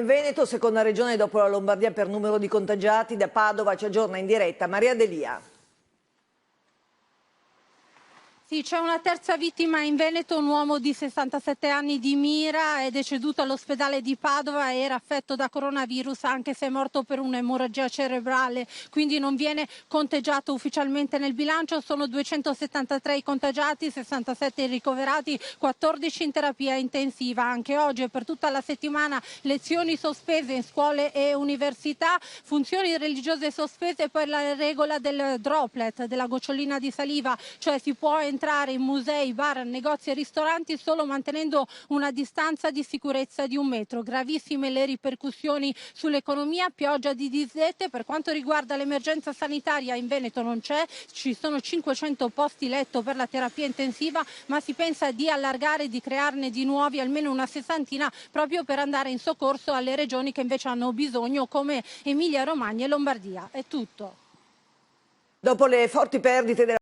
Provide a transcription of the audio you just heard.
In Veneto, seconda regione dopo la Lombardia per numero di contagiati, da Padova ci aggiorna in diretta Maria Delia. Sì, c'è una terza vittima in Veneto, un uomo di 67 anni di Mira, è deceduto all'ospedale di Padova, era affetto da coronavirus anche se è morto per un'emorragia cerebrale, quindi non viene conteggiato ufficialmente nel bilancio. Sono 273 i contagiati, 67 i ricoverati, 14 in terapia intensiva. Anche oggi e per tutta la settimana lezioni sospese in scuole e università, funzioni religiose sospese, poi la regola del droplet, della gocciolina di saliva, cioè si può entrare in musei, bar, negozi e ristoranti solo mantenendo una distanza di sicurezza di 1 metro. Gravissime le ripercussioni sull'economia, pioggia di disdette. Per quanto riguarda l'emergenza sanitaria, in Veneto non c'è, ci sono 500 posti letto per la terapia intensiva, ma si pensa di allargare e di crearne di nuovi, almeno una sessantina, proprio per andare in soccorso alle regioni che invece hanno bisogno, come Emilia Romagna e Lombardia. È tutto. Dopo le forti perdite della